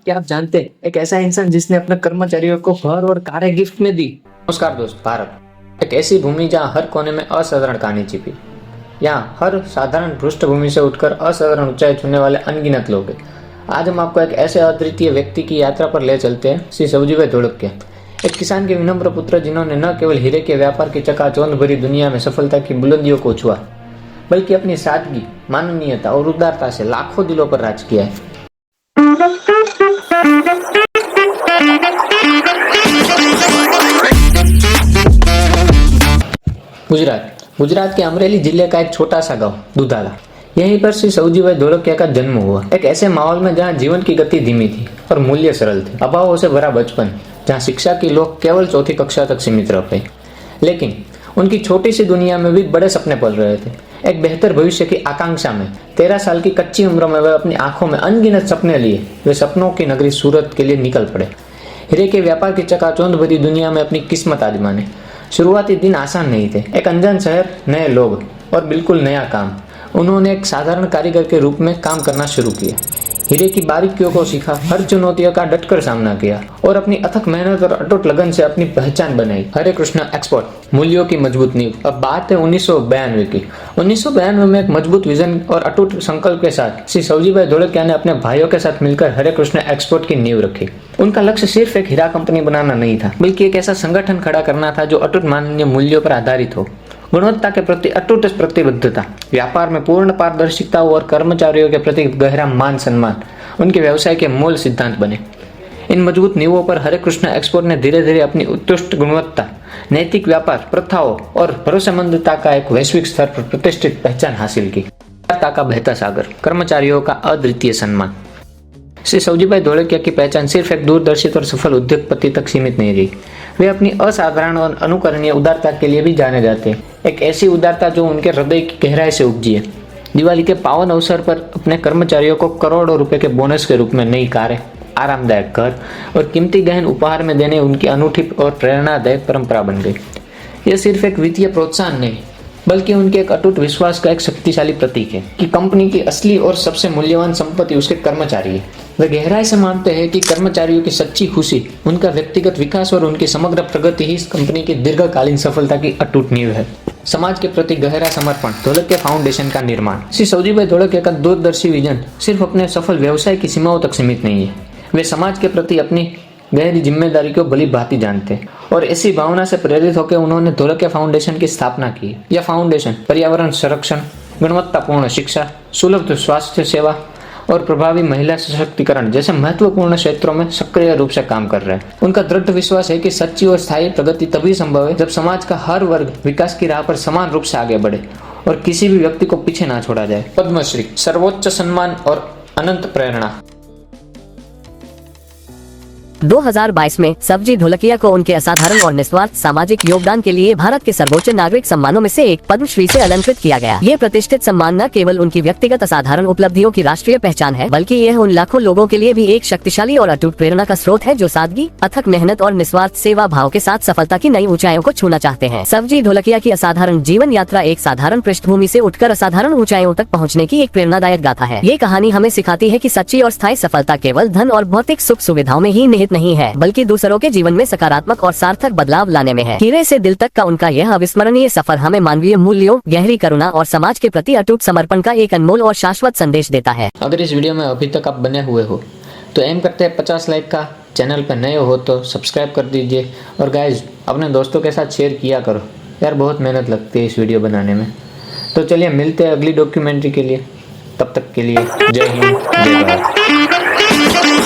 क्या आप जानते हैं एक ऐसा इंसान जिसने अपने कर्मचारियों को घर और कारें गिफ्ट में दी। नमस्कार दोस्त। भारत एक ऐसी भूमि जहाँ हर कोने में असाधारण कहानी छिपी। यहाँ हर साधारण पृष्ठभूमि से उठकर असाधारण ऊंचाई छूने वाले अनगिनत लोग हैं। आज हम आपको एक ऐसे अद्वितीय व्यक्ति की यात्रा पर ले चलते हैं, श्री सवजीभाई धोळकिया, एक किसान के विनम्र पुत्र जिन्होंने न केवल हीरे के व्यापार की चकाचौंध भरी दुनिया में सफलता की बुलंदियों को छुआ, बल्कि अपनी सादगी, मानवीयता और उदारता से लाखों दिलों पर राज किया है। गुजरात के अमरेली जिले का एक छोटा सा गांव दुधाला, यहीं पर श्री सवजीभाई धोळकिया का जन्म हुआ। एक ऐसे माहौल में जहां जीवन की गति धीमी थी और मूल्य सरल थे। अभावों से भरा बचपन, जहां शिक्षा की लोग केवल चौथी कक्षा तक सीमित रह पाए, लेकिन उनकी छोटी सी दुनिया में भी बड़े सपने पल रहे थे। एक बेहतर भविष्य की आकांक्षा में 13 साल की कच्ची उम्र में वे अपनी आंखों में अनगिनत सपने लिए वे सपनों की नगरी सूरत के लिए निकल पड़े। हीरे के व्यापार की चकाचौंध भरी दुनिया में अपनी किस्मत आजमाने। शुरुआती दिन आसान नहीं थे। एक अनजान शहर, नए लोग और बिल्कुल नया काम। उन्होंने एक साधारण कारीगर के रूप में काम करना शुरू किया। हीरे की बारीकियों को सीखा, हर चुनौतियों का डटकर सामना किया और अपनी अथक मेहनत और अटूट लगन से अपनी पहचान बनाई। हरे कृष्ण एक्सपोर्ट, मूल्यों की मजबूत नींव। अब बात है 1992 की। 1992 में एक मजबूत विजन और अटूट संकल्प के साथ श्री सवजीभाई धोळकिया ने अपने भाइयों के साथ मिलकर हरे कृष्ण एक्सपोर्ट की नींव रखी। उनका लक्ष्य सिर्फ एक हीरा कंपनी बनाना नहीं था, बल्कि एक ऐसा संगठन खड़ा करना था जो अटूट मानवीय मूल्यों पर आधारित हो। गुणवत्ता के प्रति अटूट प्रतिबद्धता, व्यापार में पूर्ण पारदर्शिता और कर्मचारियों के प्रति गहरा मान सम्मान उनके व्यवसाय के मूल सिद्धांत बने। इन मजबूत नींवों पर हरे कृष्ण एक्सपोर्ट ने धीरे धीरे अपनी उत्कृष्ट गुणवत्ता, नैतिक व्यापार प्रथाओं और भरोसेमंदता का एक वैश्विक स्तर पर प्रतिष्ठित पहचान हासिल की। का बेहतर सागर, कर्मचारियों का अद्वितीय सम्मान। श्री सवजीभाई धोळकिया की पहचान सिर्फ एक दूरदर्शित और सफल उद्योगपति तक सीमित नहीं रही। वे अपनी असाधारण और अनुकरणीय उदारता के लिए भी जाने जाते हैं। एक ऐसी उदारता जो उनके हृदय की गहराई से उपजी है। दिवाली के पावन अवसर पर अपने कर्मचारियों को करोड़ों रुपए के बोनस के रूप में नई कारें, आरामदायक घर और कीमती गहन उपहार में देने उनकी अनूठी और प्रेरणादायक परंपरा बन गई। यह सिर्फ एक वित्तीय प्रोत्साहन नहीं, बल्कि उनके एक अटूट विश्वास का एक शक्तिशाली प्रतीक है कि कंपनी की असली और सबसे मूल्यवान संपत्ति उसके कर्मचारी है। वे गहराई से मानते हैं कि कर्मचारियों की सच्ची खुशी, उनका व्यक्तिगत विकास और उनकी समग्र प्रगति ही इस कंपनी की दीर्घकालीन सफलता की अटूट नींव है। समाज के प्रति गहरा समर्पण, धोळकिया फाउंडेशन का निर्माण। श्री सवजीभाई धोळकिया का दूरदर्शी विजन सिर्फ अपने सफल व्यवसाय की सीमाओं तक सीमित नहीं है। वे समाज के प्रति अपनी गहरी जिम्मेदारी को भली भांति जानते हैं और इसी भावना से प्रेरित होकर उन्होंने धोळकिया फाउंडेशन की स्थापना की। यह फाउंडेशन पर्यावरण संरक्षण, गुणवत्तापूर्ण शिक्षा, सुलभ स्वास्थ्य सेवा और प्रभावी महिला सशक्तिकरण जैसे महत्वपूर्ण क्षेत्रों में सक्रिय रूप से काम कर रहे हैं। उनका दृढ़ विश्वास है कि सच्ची और स्थायी प्रगति तभी संभव है जब समाज का हर वर्ग विकास की राह पर समान रूप से आगे बढ़े और किसी भी व्यक्ति को पीछे ना छोड़ा जाए। पद्मश्री, सर्वोच्च सम्मान और अनंत प्रेरणा। 2022 में सवजी धोळकिया को उनके असाधारण और निस्वार्थ सामाजिक योगदान के लिए भारत के सर्वोच्च नागरिक सम्मानों में से एक पद्मश्री से अलंकृत किया गया। ये प्रतिष्ठित सम्मान न केवल उनकी व्यक्तिगत असाधारण उपलब्धियों की राष्ट्रीय पहचान है, बल्कि यह उन लाखों लोगों के लिए भी एक शक्तिशाली और अटूट प्रेरणा का स्रोत है जो सादगी, अथक मेहनत और निस्वार्थ सेवा भाव के साथ सफलता की नई ऊंचाइयों को छूना चाहते हैं। सवजी धोळकिया की असाधारण जीवन यात्रा एक साधारण पृष्ठभूमि से उठकर असाधारण ऊंचाइयों तक पहुँचने की एक प्रेरणादायक गाथा है। ये कहानी हमें सिखाती है कि सच्ची और स्थायी सफलता केवल धन और भौतिक सुख सुविधाओं में ही निहित नहीं है, बल्कि दूसरों के जीवन में सकारात्मक और सार्थक बदलाव लाने में है। हीरे से दिल तक का उनका यह अविस्मरणीय सफर हमें मानवीय मूल्यों, गहरी करुणा और समाज के प्रति अटूट समर्पण का एक अनमोल और शाश्वत संदेश देता है। अगर इस वीडियो में अभी तक आप बने हुए हो तो एम करते हैं 50 लाइक का। चैनल पर नए हो तो सब्सक्राइब कर दीजिए और गाइज अपने दोस्तों के साथ शेयर किया करो यार, बहुत मेहनत लगती है इस वीडियो बनाने में। तो चलिए मिलते हैं अगली डॉक्यूमेंट्री के लिए। तब तक के लिए जय हिंद, जय भारत।